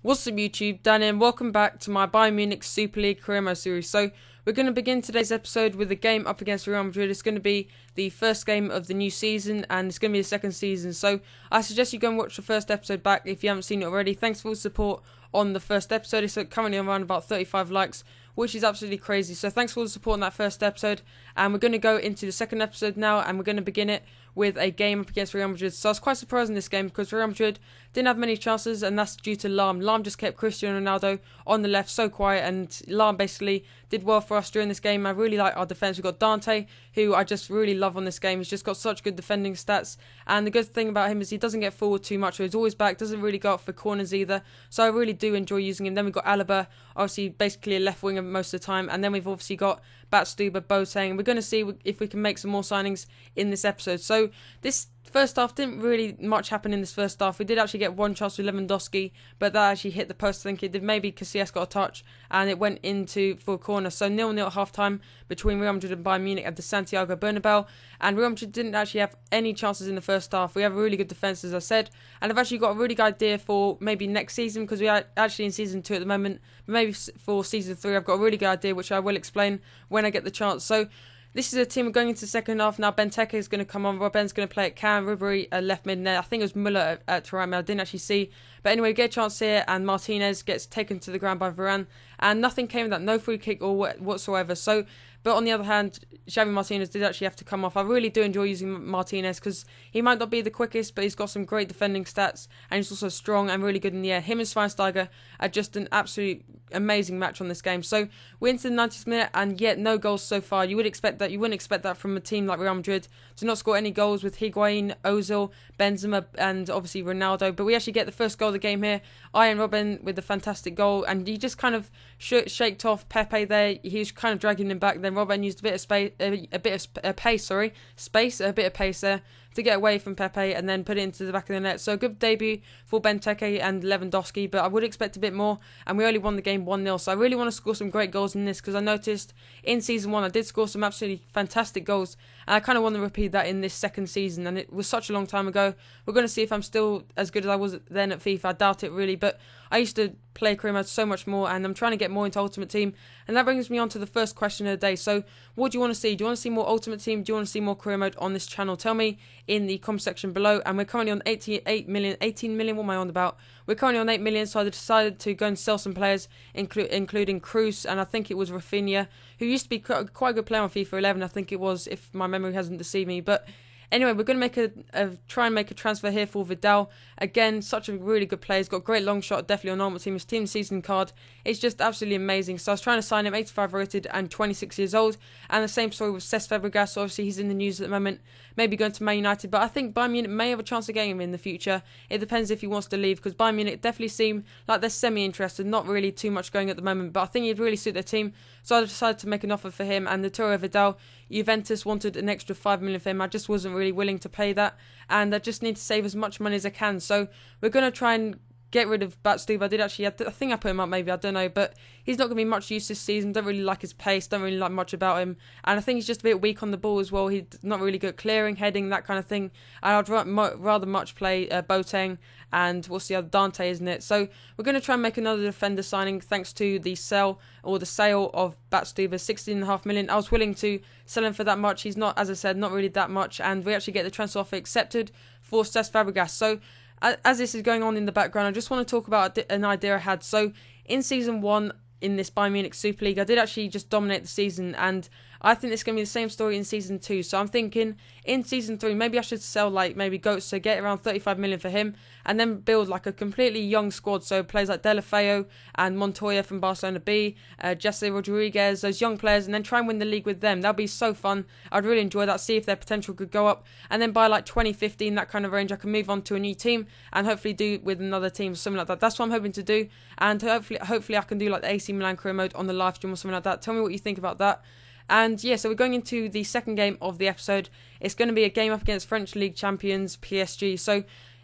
What's up YouTube, Dan here, and welcome back to my Bayern Munich Super League Career Mode series. So we're going to begin today's episode with a game up against Real Madrid. It's going to be the first game of the new season and it's going to be the second season. So I suggest you go and watch the first episode back if you haven't seen it already. Thanks for all the support on the first episode. It's currently around about 35 likes, which is absolutely crazy. So thanks for all the support on that first episode. And we're going to go into the second episode now and we're going to begin it with a game up against Real Madrid. So I was quite surprised in this game because Real Madrid didn't have many chances, and that's due to Lahm. Lahm just kept Cristiano Ronaldo on the left so quiet, and Lahm basically did well for us during this game. I really like our defence. We've got Dante, who I just really love on this game. He's just got such good defending stats, and the good thing about him is he doesn't get forward too much, so he's always back, doesn't really go up for corners either, so I really do enjoy using him. Then we've got Alaba, obviously basically a left winger most of the time, and then we've obviously got Batstuber, Boateng, and we're going to see if we can make some more signings in this episode. So this first half didn't really much happen in this first half. We did actually get one chance with Lewandowski, but that actually hit the post. I think it did. Maybe Casillas got a touch and it went into for a corner. So 0-0 at half time between Real Madrid and Bayern Munich at the Santiago Bernabeu. And Real Madrid didn't actually have any chances in the first half. We have a really good defence, as I said, and I've actually got a really good idea for maybe next season, because we are actually in season 2 at the moment, but maybe for season 3 I've got a really good idea which I will explain when I get the chance. So this is a team going into the second half now. Benteke is going to come on. Robben's going to play at Cam. Ribery left mid there. I think it was Müller at right mid. I didn't actually see. But anyway, we get a chance here, and Martinez gets taken to the ground by Varane. And nothing came of that. No free kick or whatsoever. So, but on the other hand, Xavi Martinez did actually have to come off. I really do enjoy using Martinez because he might not be the quickest, but he's got some great defending stats. And he's also strong and really good in the air. Him and Schweinsteiger are just an absolute amazing match on this game. So we're into the 90th minute and yet no goals so far. You would expect that. You wouldn't expect that from a team like Real Madrid to not score any goals with Higuain, Ozil, Benzema and obviously Ronaldo. But we actually get the first goal of the game here. Ian Robben with a fantastic goal, and he just kind of shaked off Pepe there. He was kind of dragging him back. Then Robben used a bit of pace there to get away from Pepe and then put it into the back of the net. So a good debut for Benteke and Lewandowski, but I would expect a bit more, and we only won the game 1-0. So I really want to score some great goals in this, because I noticed in season 1 I did score some absolutely fantastic goals, and I kind of want to repeat that in this second season, and it was such a long time ago. We're going to see if I'm still as good as I was then at FIFA. I doubt it really, but I used to play career mode so much more, and I'm trying to get more into Ultimate Team. And that brings me on to the first question of the day. So what do you want to see? Do you want to see more Ultimate Team? Do you want to see more career mode on this channel? Tell me in the comment section below. And we're currently on 18 million, what am I on about? We're currently on 8 million, so I decided to go and sell some players, including Cruz, and I think it was Rafinha, who used to be quite a good player on FIFA 11, I think it was, if my memory hasn't deceived me. But anyway, we're going to try and make a transfer here for Vidal. Again, such a really good player. He's got great long shot, definitely on normal team. His team season card, it's just absolutely amazing. So I was trying to sign him, 85 rated and 26 years old. And the same story with Cesc Fabregas. So obviously he's in the news at the moment, maybe going to Man United. But I think Bayern Munich may have a chance of getting him in the future. It depends if he wants to leave, because Bayern Munich definitely seem like they're semi-interested, not really too much going at the moment. But I think he'd really suit their team. So I decided to make an offer for him. And Arturo Vidal, Juventus wanted an extra 5 million for him. I just wasn't really willing to pay that, and I just need to save as much money as I can. So we're going to try and get rid of Batstuber. I think I put him up, maybe, I don't know, but he's not going to be much use this season. Don't really like his pace, don't really like much about him, and I think he's just a bit weak on the ball as well. He's not really good at clearing, heading, that kind of thing, and I'd rather much play Boateng and what's the other, Dante, isn't it? So we're going to try and make another defender signing thanks to the sale of Batstuber, 16.5 million. I was willing to sell him for that much. He's not, as I said, not really that much, and we actually get the transfer offer accepted for Cesc Fabregas. So as this is going on in the background, I just want to talk about an idea I had. So in season 1 in this Bayern Munich Super League, I did actually just dominate the season, and I think it's going to be the same story in season 2. So I'm thinking in season 3, maybe I should sell maybe Goetz, so get around 35 million for him, and then build like a completely young squad. So players like Deulofeu and Montoya from Barcelona B, Jesse Rodriguez, those young players, and then try and win the league with them. That'd be so fun. I'd really enjoy that, see if their potential could go up. And then by like 2015, that kind of range, I can move on to a new team and hopefully do with another team, something like that. That's what I'm hoping to do. And hopefully I can do like the AC Milan career mode on the live stream or something like that. Tell me what you think about that. And yeah, so we're going into the second game of the episode. It's going to be a game up against French League champions PSG. So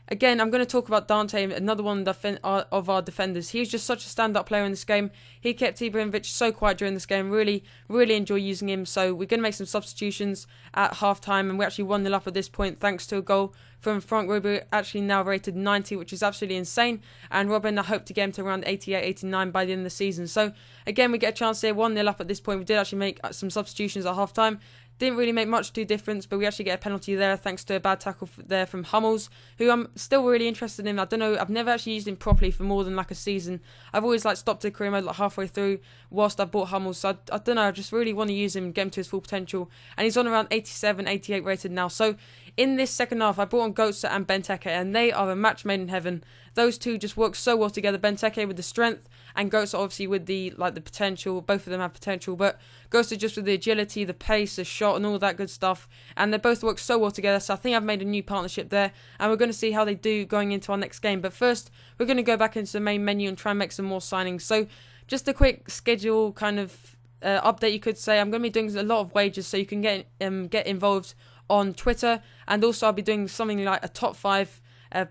again, I'm going to talk about Dante, another one of our defenders. He's just such a stand-up player in this game. He kept Ibrahimovic so quiet during this game. Really, really enjoy using him. So we're going to make some substitutions at half-time, and we actually 1-0 up at this point thanks to a goal from Frank Ribery, actually now rated 90, which is absolutely insane. And Robin, I hope to get him to around 88, 89 by the end of the season. So again, we get a chance here, 1-0 up at this point. We did actually make some substitutions at half-time. Didn't really make much to difference, but we actually get a penalty there thanks to a bad tackle there from Hummels, who I'm still really interested in. I don't know, I've never actually used him properly for more than like a season. I've always stopped a career mode halfway through whilst I bought Hummels, so I don't know, I just really want to use him and get him to his full potential. And he's on around 87, 88 rated now. So in this second half, I brought on Götze and Benteke, and they are a match made in heaven. Those two just work so well together. Benteke with the strength, and Götze obviously with the potential. Both of them have potential, but Götze just with the agility, the pace, the shot, and all that good stuff. And they both work so well together. So I think I've made a new partnership there, and we're going to see how they do going into our next game. But first, we're going to go back into the main menu and try and make some more signings. So just a quick schedule kind of update, you could say. I'm going to be doing a lot of wages, so you can get involved on Twitter, and also I'll be doing something like a top 5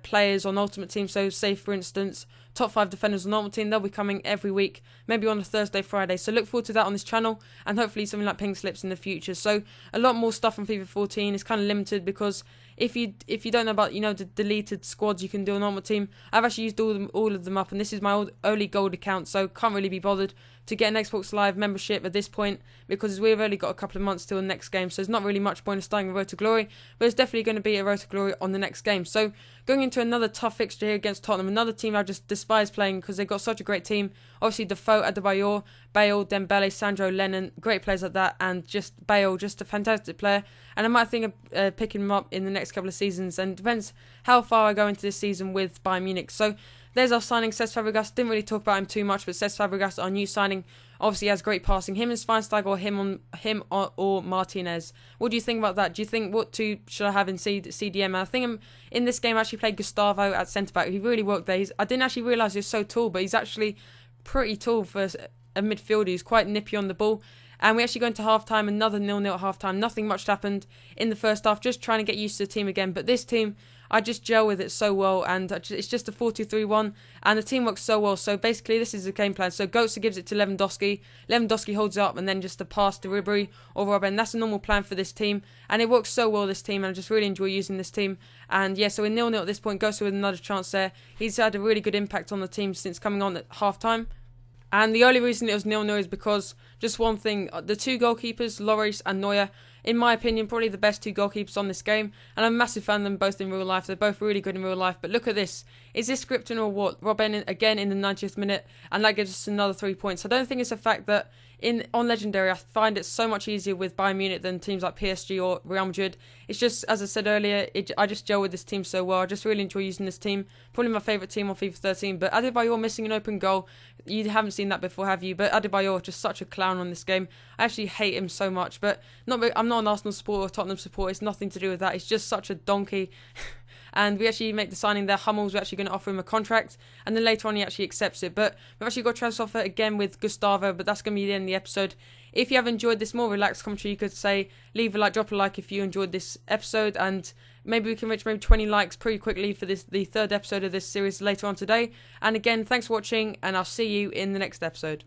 players on Ultimate Team. So say for instance top 5 defenders on Ultimate Team, they'll be coming every week, maybe on a Thursday, Friday. So look forward to that on this channel, and hopefully something like pink slips in the future. So a lot more stuff on FIFA 14 is kind of limited, because if you don't know about the deleted squads you can do on Ultimate Team, I've actually used all of them up, and this is my only gold account, so can't really be bothered to get an Xbox Live membership at this point, because we've only got a couple of months till the next game, so there's not really much point in starting a Road to Glory, but it's definitely going to be a Road to Glory on the next game. So going into another tough fixture here against Tottenham, another team I just despise playing because they've got such a great team. Obviously Defoe, Adebayor, Bale, Dembele, Sandro, Lennon, great players like that, and just Bale, just a fantastic player. And I might think of picking him up in the next couple of seasons, and depends how far I go into this season with Bayern Munich. So there's our signing, Cesc Fabregas. Didn't really talk about him too much, but Cesc Fabregas, our new signing, obviously has great passing. Him and Schweinsteiger, or him or Martinez. What do you think about that? Do you think what two should I have in CDM? And I think in this game I actually played Gustavo at centre back. He really worked there. I didn't actually realise he was so tall, but he's actually pretty tall for a midfielder. He's quite nippy on the ball. And we actually go into half-time, another 0-0 at half-time. Nothing much happened in the first half, just trying to get used to the team again. But this team, I just gel with it so well, and it's just a 4-2-3-1, and the team works so well. So basically, this is the game plan. So Götze gives it to Lewandowski. Lewandowski holds it up, and then just a pass to Ribery or Robin. That's a normal plan for this team, and it works so well, this team, and I just really enjoy using this team. And yeah, so we're 0-0 at this point. Götze with another chance there. He's had a really good impact on the team since coming on at half-time. And the only reason it was 0-0 is because, just one thing, the two goalkeepers, Lloris and Neuer, in my opinion, probably the best two goalkeepers on this game. And I'm a massive fan of them both in real life. They're both really good in real life. But look at this. Is this scripting or what? Robben again in the 90th minute, and that gives us another 3 points. I don't think it's a fact that on Legendary, I find it so much easier with Bayern Munich than teams like PSG or Real Madrid. It's just, as I said earlier, I just gel with this team so well. I just really enjoy using this team. Probably my favourite team on FIFA 13. But Adebayor missing an open goal. You haven't seen that before, have you? But Adebayor, just such a clown on this game. I actually hate him so much. But I'm not an Arsenal supporter or Tottenham supporter. It's nothing to do with that. He's just such a donkey. And we actually make the signing there. Hummels, we're actually going to offer him a contract, and then later on he actually accepts it. But we've actually got a transfer offer again with Gustavo, but that's going to be the end of the episode. If you have enjoyed this more relaxed commentary, you could say leave a like, drop a like if you enjoyed this episode, and maybe we can reach maybe 20 likes pretty quickly for the third episode of this series later on today. And again, thanks for watching, and I'll see you in the next episode.